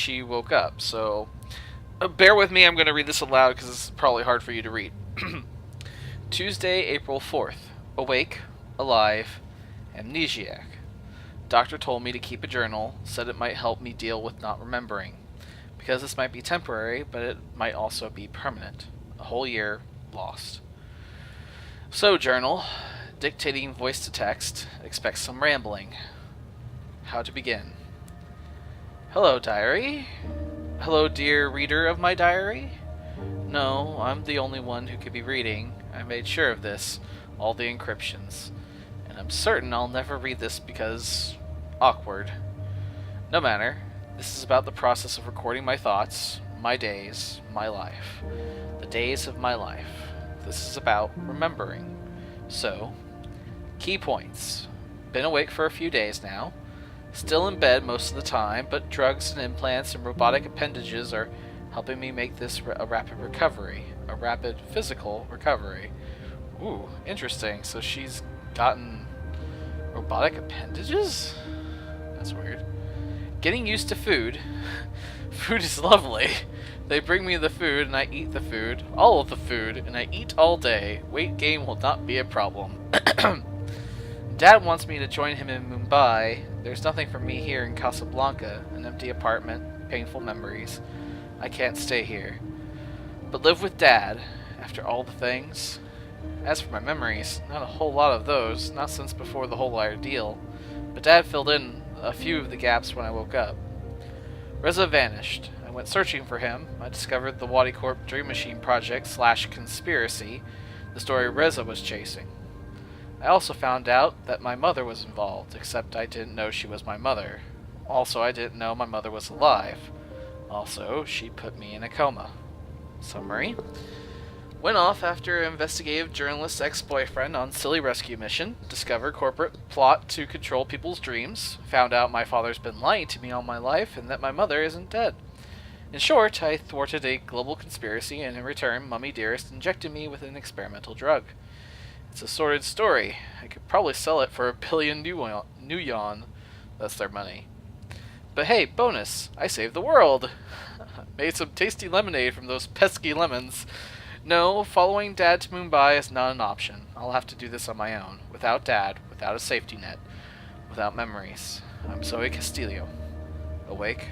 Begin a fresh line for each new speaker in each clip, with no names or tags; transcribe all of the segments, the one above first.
she woke up. So bear with me, I'm going to read this aloud because it's probably hard for you to read. Tuesday, April 4th. Awake, alive, amnesiac. Doctor told me to keep a journal, said it might help me deal with not remembering. Because this might be temporary, but it might also be permanent. A whole year lost. So, journal, dictating voice to text, expect some rambling. How to begin. Hello, diary. Hello, dear reader of my diary. No, I'm the only one who could be reading. I made sure of this, all the encryptions. And I'm certain I'll never read this because... awkward. No matter. This is about the process of recording my thoughts, my days, my life. The days of my life. This is about remembering. So, key points. Been awake for a few days now. Still in bed most of the time, but drugs and implants and robotic appendages are helping me make this a rapid recovery. A rapid physical recovery. Ooh, interesting. So she's gotten robotic appendages? That's weird. Getting used to food. Food is lovely. They bring me the food and I eat the food. All of the food. And I eat all day. Weight gain will not be a problem. Dad wants me to join him in Mumbai. There's nothing for me here in Casablanca. An empty apartment. Painful memories. I can't stay here. But live with Dad. After all the things. As for my memories, not a whole lot of those. Not since before the whole ordeal. But Dad filled in a few of the gaps when I woke up. Reza vanished. I went searching for him. I discovered the Wadi Corp Dream Machine project / conspiracy, the story Reza was chasing. I also found out that my mother was involved, except I didn't know she was my mother. Also, I didn't know my mother was alive. Also, she put me in a coma. Summary. Went off after investigative journalist ex-boyfriend on silly rescue mission, discovered corporate plot to control people's dreams, found out my father's been lying to me all my life and that my mother isn't dead. In short, I thwarted a global conspiracy and in return, Mummy Dearest injected me with an experimental drug. It's a sordid story. I could probably sell it for 1 billion new yuan. That's their money. But hey, bonus! I saved the world! Made some tasty lemonade from those pesky lemons. No, following Dad to Mumbai is not an option. I'll have to do this on my own. Without Dad, without a safety net, without memories. I'm Zoe Castillo. Awake,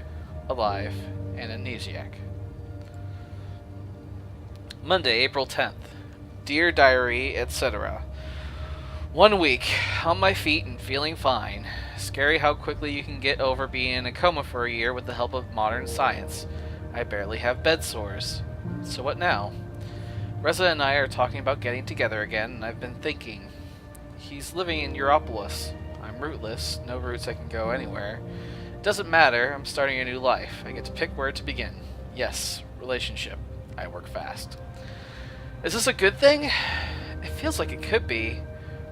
alive, and amnesiac. Monday, April 10th. Dear Diary, etc. 1 week, on my feet and feeling fine. Scary how quickly you can get over being in a coma for a year with the help of modern science. I barely have bed sores. So what now? Reza and I are talking about getting together again, and I've been thinking. He's living in Europolis. I'm rootless, no roots I can go anywhere. It doesn't matter, I'm starting a new life. I get to pick where to begin. Yes, relationship. I work fast. Is this a good thing? It feels like it could be.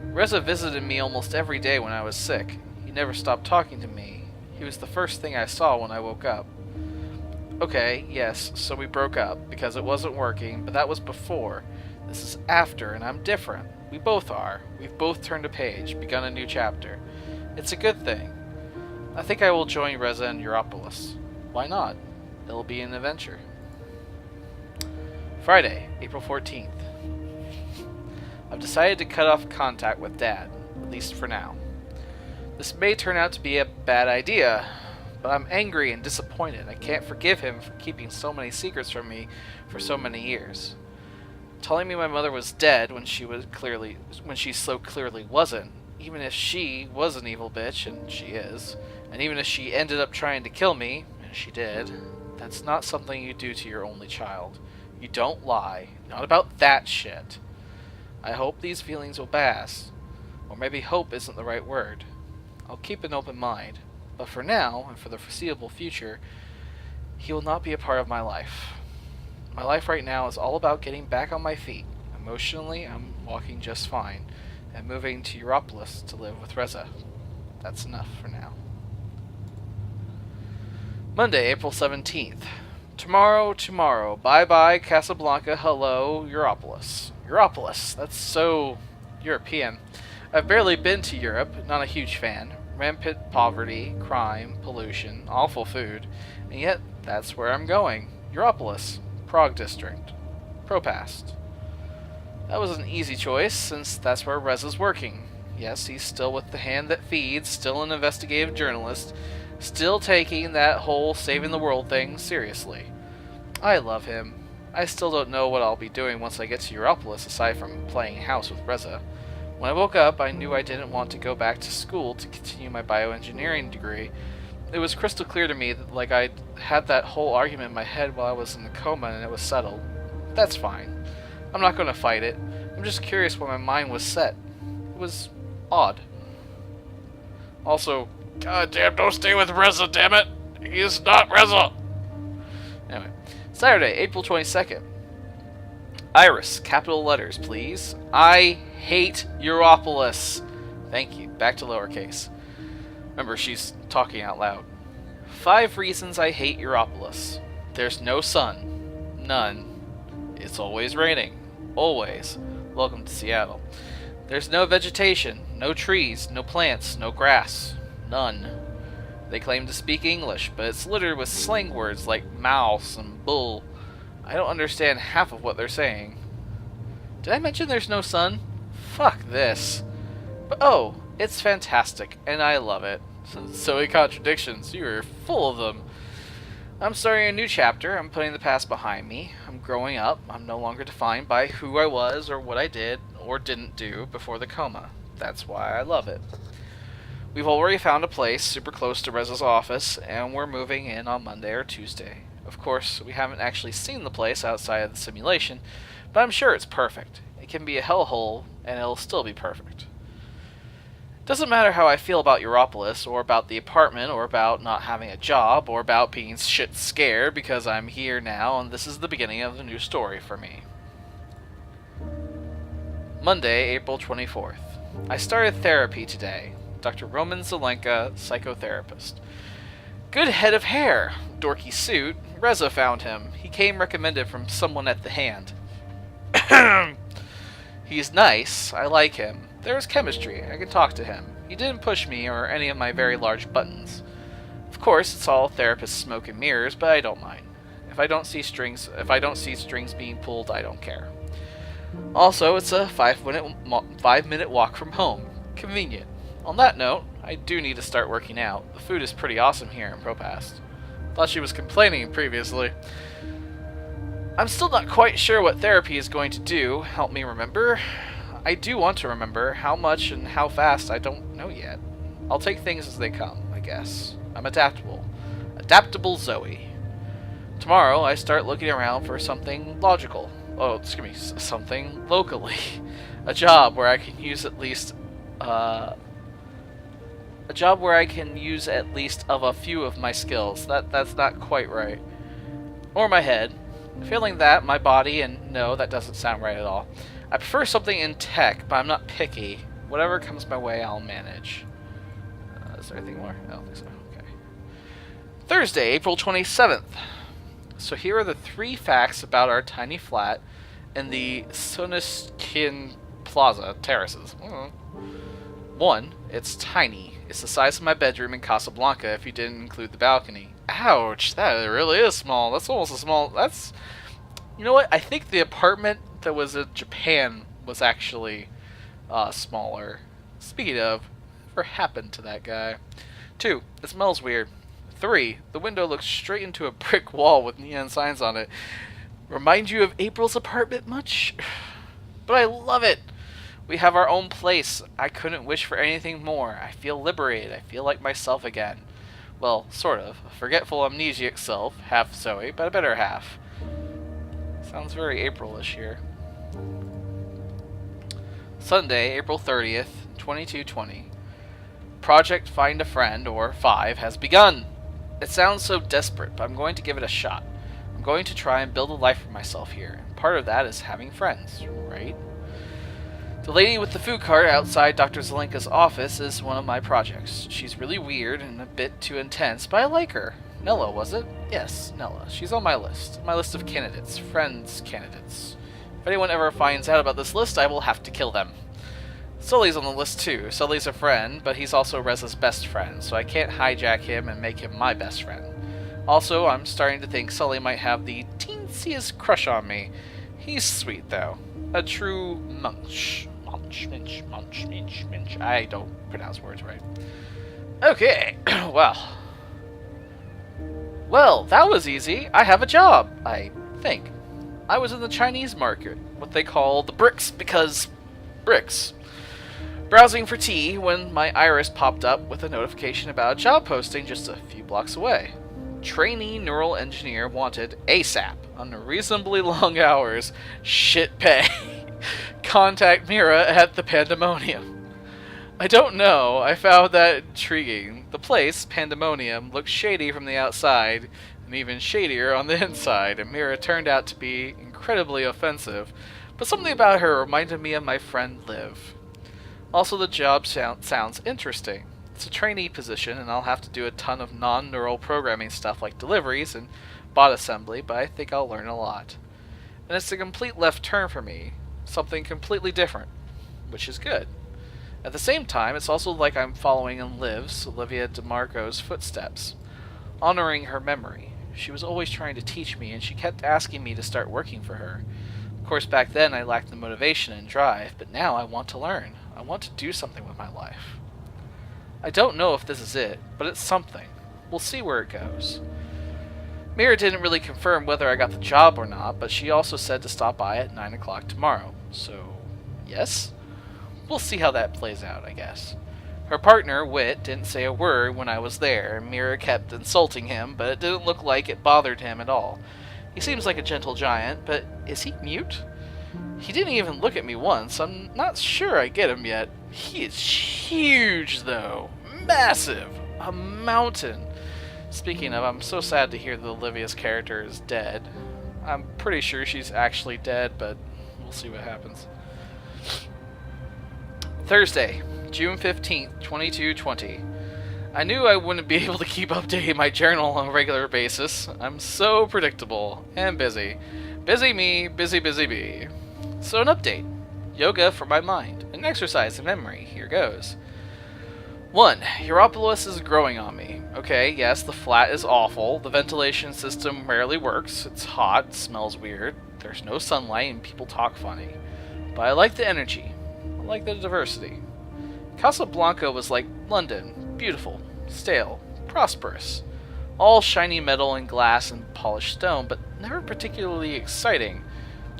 Reza visited me almost every day when I was sick. He never stopped talking to me. He was the first thing I saw when I woke up. Okay, yes, so we broke up because it wasn't working, but that was before. This is after, and I'm different. We both are. We've both turned a page, begun a new chapter. It's a good thing. I think I will join Reza in Europolis. Why not? It'll be an adventure. Friday, April 14th. I've decided to cut off contact with Dad, at least for now. This may turn out to be a bad idea, but I'm angry and disappointed. I can't forgive him for keeping so many secrets from me for so many years. Telling me my mother was dead when she so clearly wasn't, even if she was an evil bitch, and she is, and even if she ended up trying to kill me, and she did, that's not something you do to your only child. You don't lie. Not about that shit. I hope these feelings will pass. Or maybe hope isn't the right word. I'll keep an open mind. But for now, and for the foreseeable future, he will not be a part of my life. My life right now is all about getting back on my feet. Emotionally, I'm walking just fine, and moving to Europolis to live with Reza. That's enough for now. Monday, April 17th. Tomorrow. Bye-bye, Casablanca. Hello, Europolis. Europolis. That's so European. I've barely been to Europe. Not a huge fan. Rampant poverty, crime, pollution, awful food, And yet, that's where I'm going. Europolis, Prague District, Propast. That was an easy choice, since that's where Reza's working. Yes, he's still with the hand that feeds, still an investigative journalist, still taking that whole saving the world thing seriously. I love him. I still don't know what I'll be doing once I get to Europolis aside from playing house with Reza. When I woke up, I knew I didn't want to go back to school to continue my bioengineering degree. It was crystal clear to me that I had that whole argument in my head while I was in the coma and it was settled. That's fine. I'm not going to fight it. I'm just curious where my mind was set. It was odd. Also, goddamn, don't stay with Reza, damn it! He is not Reza! Anyway, Saturday, April 22nd. Iris, capital letters, please. I hate Europolis. Thank you. Back to lowercase. Remember, she's talking out loud. 5 reasons I hate Europolis. There's no sun. None. It's always raining. Always. Welcome to Seattle. There's no vegetation, no trees, no plants, no grass. None. They claim to speak English, but it's littered with slang words like mouse and bull. I don't understand half of what they're saying. Did I mention there's no sun? Fuck this. But oh, it's fantastic, and I love it. So many contradictions. You're full of them. I'm starting a new chapter. I'm putting the past behind me. I'm growing up. I'm no longer defined by who I was or what I did or didn't do before the coma. That's why I love it. We've already found a place super close to Reza's office, and we're moving in on Monday or Tuesday. Of course, we haven't actually seen the place outside of the simulation, but I'm sure it's perfect. It can be a hellhole, and it'll still be perfect. Doesn't matter how I feel about Europolis, or about the apartment, or about not having a job, or about being shit scared because I'm here now and this is the beginning of a new story for me. Monday, April 24th. I started therapy today. Dr. Roman Zelenka, psychotherapist. Good head of hair. Dorky suit. Reza found him. He came recommended from someone at the hand. He's nice. I like him. There is chemistry. I can talk to him. He didn't push me or any of my very large buttons. Of course, it's all therapist smoke and mirrors, but I don't mind. If I don't see strings being pulled, I don't care. Also, it's a 5-minute walk from home. Convenient. On that note, I do need to start working out. The food is pretty awesome here in Propast. Thought she was complaining previously. I'm still not quite sure what therapy is going to do. Help me remember. I do want to remember. How much and how fast, I don't know yet. I'll take things as they come, I guess. I'm adaptable. Adaptable Zoe. Tomorrow, I start looking around for something logical. Oh, excuse me, something locally. A job where I can use at least of a few of my skills. That's not quite right. Or my head. Failing that, my body, and no, that doesn't sound right at all. I prefer something in tech, but I'm not picky. Whatever comes my way, I'll manage. Is there anything more? I don't think so. Okay. Thursday, April 27th. So here are the 3 facts about our tiny flat in the Soniskin Plaza terraces. 1. It's tiny. It's the size of my bedroom in Casablanca if you didn't include the balcony. Ouch, that really is small. That's almost a small... That's... You know what? I think the apartment that was in Japan was actually smaller. Speaking of, whatever happened to that guy? 2. It smells weird. 3. The window looks straight into a brick wall with neon signs on it. Remind you of April's apartment much? But I love it! We have our own place. I couldn't wish for anything more. I feel liberated. I feel like myself again. Well, sort of. A forgetful amnesiac self, half Zoe, but a better half. Sounds very April-ish here. Sunday, April 30th, 2220. Project Find a Friend, or 5, has begun. It sounds so desperate, but I'm going to give it a shot. I'm going to try and build a life for myself here. Part of that is having friends, right? The lady with the food cart outside Dr. Zelenka's office is one of my projects. She's really weird and a bit too intense, but I like her. Nella, was it? Yes, Nella. She's on my list. My list of candidates. Friends candidates. If anyone ever finds out about this list, I will have to kill them. Sully's on the list too. Sully's a friend, but he's also Reza's best friend, so I can't hijack him and make him my best friend. Also, I'm starting to think Sully might have the teensiest crush on me. He's sweet, though. A true munch. Minch. I don't pronounce words right. Okay, well. Well, that was easy. I have a job, I think. I was in the Chinese market, what they call the bricks, because bricks. Browsing for tea when my iris popped up with a notification about a job posting just a few blocks away. Trainee neural engineer wanted ASAP, unreasonably long hours, shit pay. Contact Mira at the Pandemonium. I don't know, I found that intriguing. The place, Pandemonium, looked shady from the outside, and even shadier on the inside, and Mira turned out to be incredibly offensive, but something about her reminded me of my friend Liv. Also, the job sounds interesting. It's a trainee position, and I'll have to do a ton of non-neural programming stuff like deliveries and bot assembly, but I think I'll learn a lot. And it's a complete left turn for me, something completely different, which is good. At the same time, it's also like I'm following in Liv's, Olivia DeMarco's footsteps, honoring her memory. She was always trying to teach me, and she kept asking me to start working for her. Of course, back then I lacked the motivation and drive, but now I want to learn. I want to do something with my life. I don't know if this is it, but it's something. We'll see where it goes. Mira didn't really confirm whether I got the job or not, but she also said to stop by at 9 o'clock tomorrow. So, yes? We'll see how that plays out, I guess. Her partner, Whit, didn't say a word when I was there, and Mira kept insulting him, but it didn't look like it bothered him at all. He seems like a gentle giant, but is he mute? He didn't even look at me once. I'm not sure I get him yet. He is huge, though. Massive. A mountain. Speaking of, I'm so sad to hear that Olivia's character is dead. I'm pretty sure she's actually dead, but we'll see what happens. Thursday, June 15th, 2220. I knew I wouldn't be able to keep updating my journal on a regular basis. I'm so predictable and busy. Busy me, busy me. So an update. Yoga for my mind. An exercise in memory. Here goes. 1. Hierapolis is growing on me. Okay, yes, the flat is awful. The ventilation system rarely works. It's hot, smells weird. There's no sunlight and people talk funny. But I like the energy. I like the diversity. Casablanca was like London. Beautiful, stale, prosperous. All shiny metal and glass and polished stone, but never particularly exciting.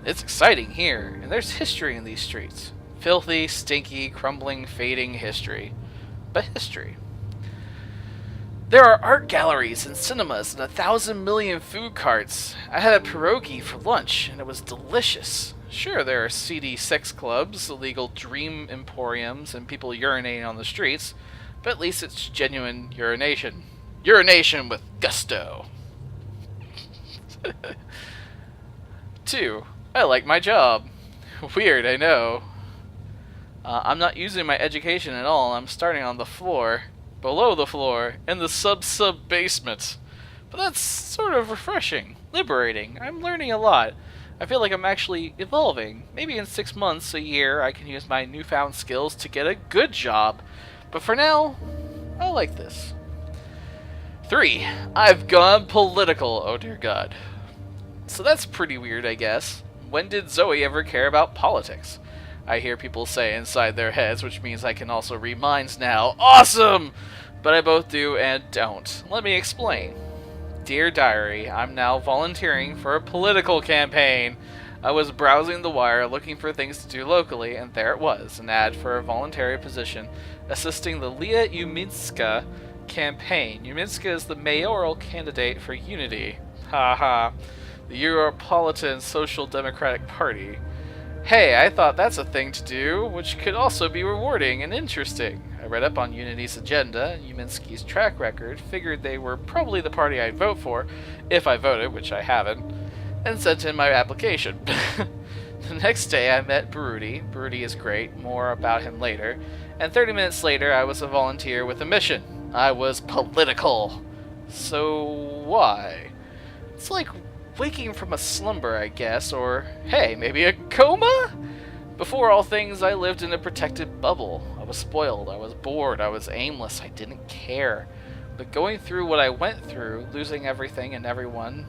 It's exciting here, and there's history in these streets. Filthy, stinky, crumbling, fading history. But history. There are art galleries and cinemas and 1,000 million food carts. I had a pierogi for lunch, and it was delicious. Sure, there are seedy sex clubs, illegal dream emporiums, and people urinating on the streets, but at least it's genuine urination. Urination with gusto. 2. I like my job. Weird, I know. I'm not using my education at all. I'm starting on the floor, below the floor, in the sub basement. But that's sort of refreshing, liberating. I'm learning a lot. I feel like I'm actually evolving. Maybe in 6 months, a year, I can use my newfound skills to get a good job. But for now, I like this. 3. I've gone political. Oh dear God. So that's pretty weird, I guess. When did Zoe ever care about politics? I hear people say inside their heads, which means I can also read minds now. Awesome! But I both do and don't. Let me explain. Dear Diary, I'm now volunteering for a political campaign. I was browsing the wire looking for things to do locally, and there it was, an ad for a voluntary position assisting the Leah Uminska campaign. Uminska is the mayoral candidate for Unity. Haha. The Europolitan Social Democratic Party. Hey, I thought that's a thing to do, which could also be rewarding and interesting. I read up on Unity's agenda, Uminski's track record, figured they were probably the party I'd vote for, if I voted, which I haven't, and sent in my application. The next day I met Baruti. Baruti is great, more about him later, and 30 minutes later I was a volunteer with a mission. I was political. So why? It's like waking from a slumber, I guess, or, hey, maybe a coma? Before all things, I lived in a protected bubble. I was spoiled, I was bored, I was aimless, I didn't care. But going through what I went through, losing everything and everyone,